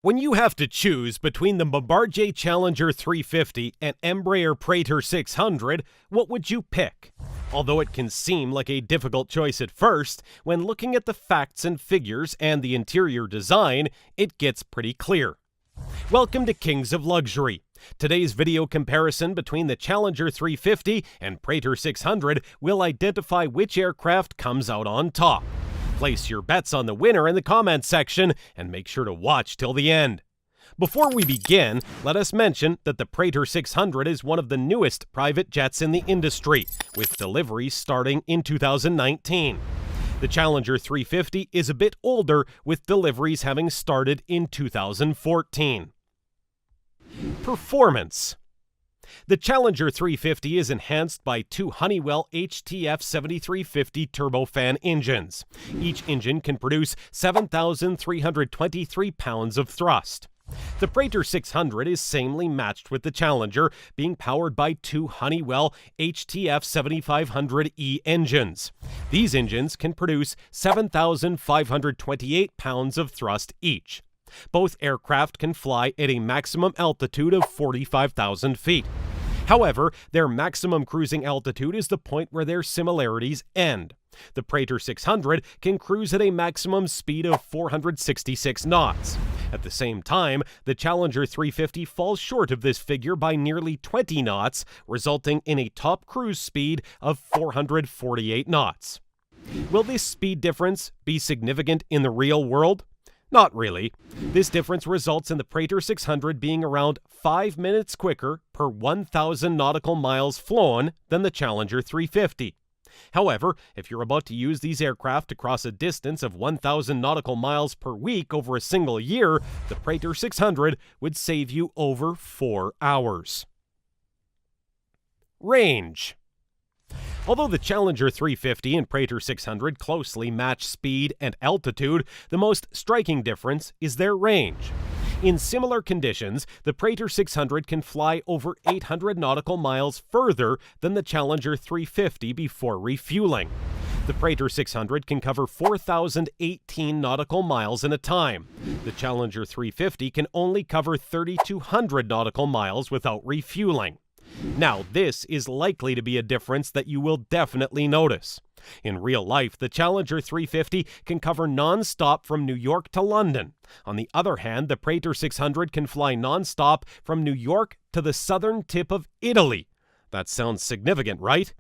When you have to choose between the Bombardier Challenger 350 and Embraer Praetor 600, what would you pick? Although it can seem like a difficult choice at first, when looking at the facts and figures and the interior design, it gets pretty clear. Welcome to Kings of Luxury. Today's video comparison between the Challenger 350 and Praetor 600 will identify which aircraft comes out on top. Place your bets on the winner in the comments section and make sure to watch till the end. Before we begin, let us mention that the Praetor 600 is one of the newest private jets in the industry, with deliveries starting in 2019. The Challenger 350 is a bit older, with deliveries having started in 2014. Performance. The Challenger 350 is enhanced by two Honeywell HTF 7350 turbofan engines. Each engine can produce 7,323 pounds of thrust. The Praetor 600 is samely matched with the Challenger, being powered by two Honeywell HTF 7500E engines. These engines can produce 7,528 pounds of thrust each. Both aircraft can fly at a maximum altitude of 45,000 feet. However, their maximum cruising altitude is the point where their similarities end. The Praetor 600 can cruise at a maximum speed of 466 knots. At the same time, the Challenger 350 falls short of this figure by nearly 20 knots, resulting in a top cruise speed of 448 knots. Will this speed difference be significant in the real world? Not really. This difference results in the Praetor 600 being around 5 minutes quicker per 1,000 nautical miles flown than the Challenger 350. However, if you're about to use these aircraft to cross a distance of 1,000 nautical miles per week over a single year, the Praetor 600 would save you over 4 hours. Range. Although the Challenger 350 and Praetor 600 closely match speed and altitude, the most striking difference is their range. In similar conditions, the Praetor 600 can fly over 800 nautical miles further than the Challenger 350 before refueling. The Praetor 600 can cover 4,018 nautical miles in a time. The Challenger 350 can only cover 3,200 nautical miles without refueling. Now, this is likely to be a difference that you will definitely notice. In real life, the Challenger 350 can cover non-stop from New York to London. On the other hand, the Praetor 600 can fly non-stop from New York to the southern tip of Italy. That sounds significant, right?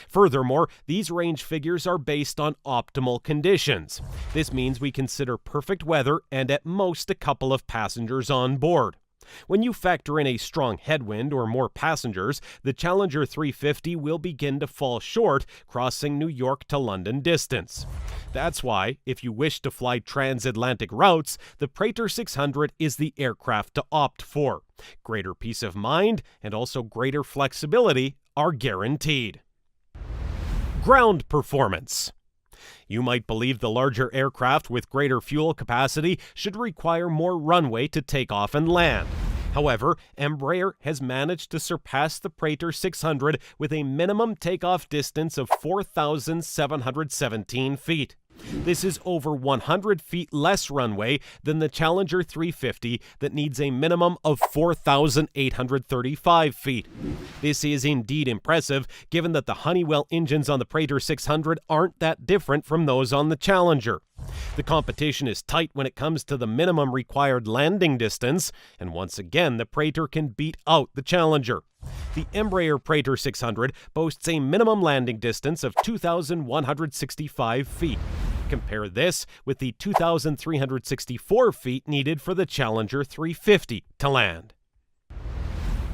Furthermore, these range figures are based on optimal conditions. This means we consider perfect weather and at most a couple of passengers on board. When you factor in a strong headwind or more passengers, the Challenger 350 will begin to fall short crossing New York to London distance. That's why, if you wish to fly transatlantic routes, the Praetor 600 is the aircraft to opt for. Greater peace of mind and also greater flexibility are guaranteed. Ground performance. You might believe the larger aircraft with greater fuel capacity should require more runway to take off and land. However, Embraer has managed to surpass the Praetor 600 with a minimum takeoff distance of 4,717 feet. This is over 100 feet less runway than the Challenger 350 that needs a minimum of 4,835 feet. This is indeed impressive, given that the Honeywell engines on the Praetor 600 aren't that different from those on the Challenger. The competition is tight when it comes to the minimum required landing distance, and once again the Praetor can beat out the Challenger. The Embraer Praetor 600 boasts a minimum landing distance of 2,165 feet. Compare this with the 2,364 feet needed for the Challenger 350 to land.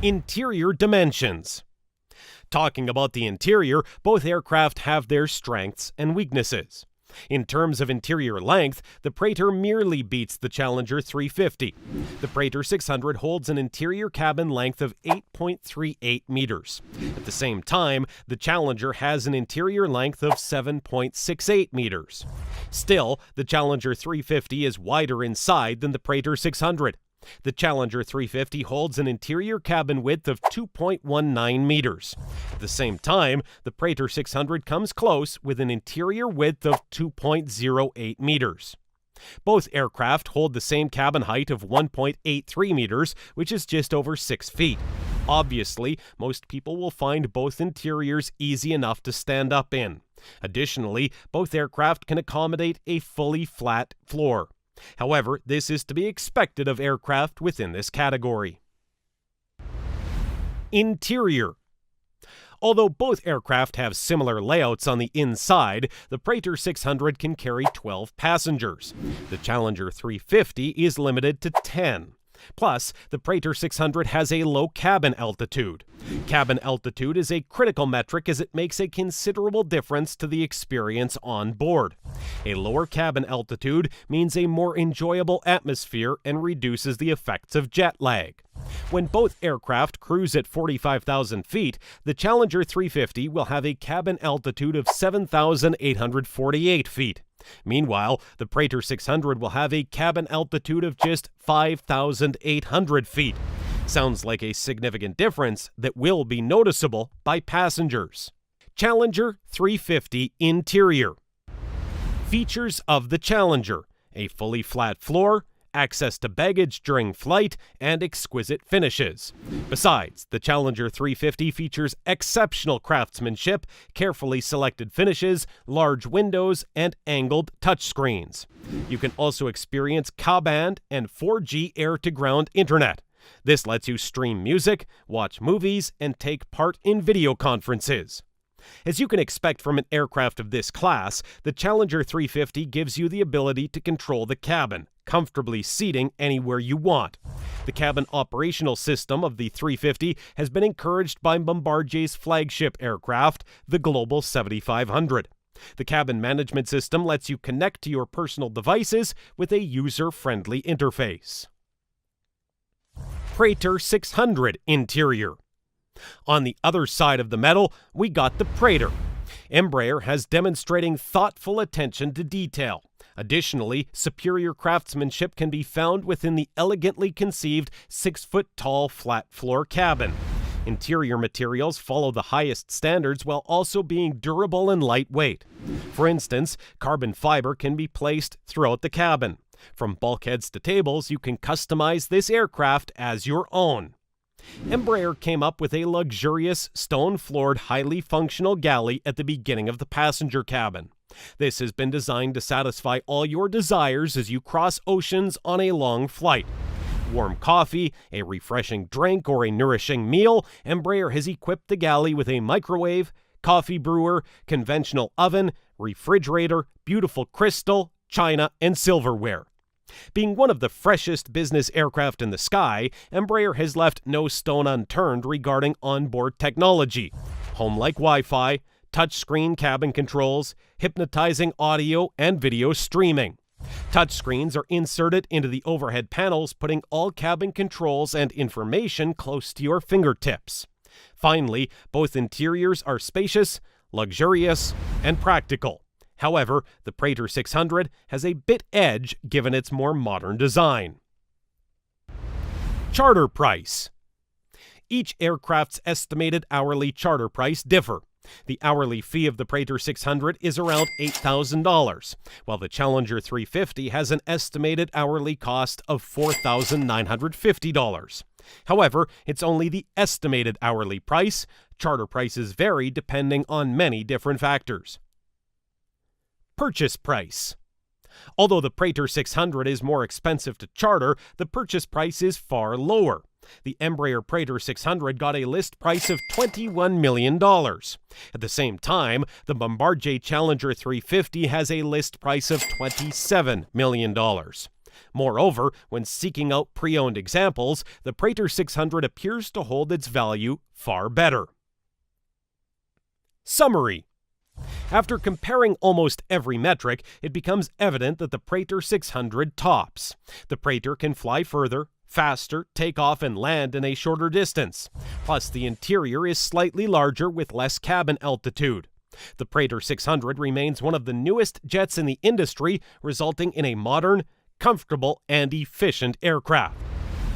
Interior dimensions. Talking about the interior, both aircraft have their strengths and weaknesses. In terms of interior length, the Praetor merely beats the Challenger 350. The Praetor 600 holds an interior cabin length of 8.38 meters. At the same time, the Challenger has an interior length of 7.68 meters. Still, the Challenger 350 is wider inside than the Praetor 600. The Challenger 350 holds an interior cabin width of 2.19 meters. At the same time, the Praetor 600 comes close with an interior width of 2.08 meters. Both aircraft hold the same cabin height of 1.83 meters, which is just over 6 feet. Obviously, most people will find both interiors easy enough to stand up in. Additionally, both aircraft can accommodate a fully flat floor. However, this is to be expected of aircraft within this category. Interior. Although both aircraft have similar layouts on the inside, the Praetor 600 can carry 12 passengers. The Challenger 350 is limited to 10. Plus, the Praetor 600 has a low cabin altitude. Cabin altitude is a critical metric as it makes a considerable difference to the experience on board. A lower cabin altitude means a more enjoyable atmosphere and reduces the effects of jet lag. When both aircraft cruise at 45,000 feet, the Challenger 350 will have a cabin altitude of 7,848 feet. Meanwhile, the Praetor 600 will have a cabin altitude of just 5,800 feet. Sounds like a significant difference that will be noticeable by passengers. Challenger 350 Interior. Features of the Challenger: a fully flat floor, access to baggage during flight, and exquisite finishes. Besides, the Challenger 350 features exceptional craftsmanship, carefully selected finishes, large windows, and angled touchscreens. You can also experience Ka-band and 4G air-to-ground internet. This lets you stream music, watch movies, and take part in video conferences. As you can expect from an aircraft of this class, the Challenger 350 gives you the ability to control the cabin, comfortably seating anywhere you want. The cabin operational system of the 350 has been encouraged by Bombardier's flagship aircraft, the Global 7500. The cabin management system lets you connect to your personal devices with a user-friendly interface. Praetor 600 Interior. On the other side of the medal, we got the Praetor. Embraer has demonstrating thoughtful attention to detail. Additionally, superior craftsmanship can be found within the elegantly conceived 6-foot-tall flat-floor cabin. Interior materials follow the highest standards while also being durable and lightweight. For instance, carbon fiber can be placed throughout the cabin. From bulkheads to tables, you can customize this aircraft as your own. Embraer came up with a luxurious, stone-floored, highly functional galley at the beginning of the passenger cabin. This has been designed to satisfy all your desires as you cross oceans on a long flight. Warm coffee, a refreshing drink, or a nourishing meal, Embraer has equipped the galley with a microwave, coffee brewer, conventional oven, refrigerator, beautiful crystal, china, and silverware. Being one of the freshest business aircraft in the sky, Embraer has left no stone unturned regarding onboard technology. Home-like Wi-Fi, touchscreen cabin controls, hypnotizing audio and video streaming. Touchscreens are inserted into the overhead panels, putting all cabin controls and information close to your fingertips. Finally, both interiors are spacious, luxurious, and practical. However, the Praetor 600 has a bit edge given its more modern design. Charter price. Each aircraft's estimated hourly charter price differ. The hourly fee of the Praetor 600 is around $8,000, while the Challenger 350 has an estimated hourly cost of $4,950. However, it's only the estimated hourly price. Charter prices vary depending on many different factors. Purchase price. Although the Praetor 600 is more expensive to charter, the purchase price is far lower. The Embraer Praetor 600 got a list price of $21 million. At the same time, the Bombardier Challenger 350 has a list price of $27 million. Moreover, when seeking out pre-owned examples, the Praetor 600 appears to hold its value far better. Summary. After comparing almost every metric, it becomes evident that the Praetor 600 tops. The Praetor can fly further, faster, take off and land in a shorter distance. Plus, the interior is slightly larger with less cabin altitude. The Praetor 600 remains one of the newest jets in the industry, resulting in a modern, comfortable, and efficient aircraft.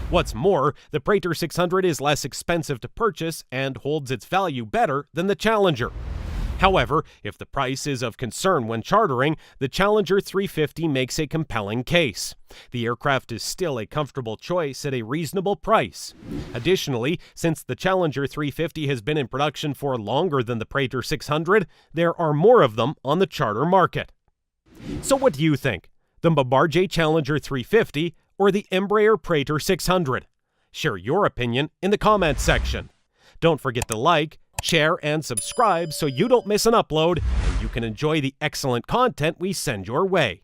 What's more, the Praetor 600 is less expensive to purchase and holds its value better than the Challenger. However, if the price is of concern when chartering, the Challenger 350 makes a compelling case. The aircraft is still a comfortable choice at a reasonable price. Additionally, since the Challenger 350 has been in production for longer than the Praetor 600, there are more of them on the charter market. So what do you think? The Bombardier Challenger 350 or the Embraer Praetor 600? Share your opinion in the comments section. Don't forget to like, share, and subscribe so you don't miss an upload and you can enjoy the excellent content we send your way.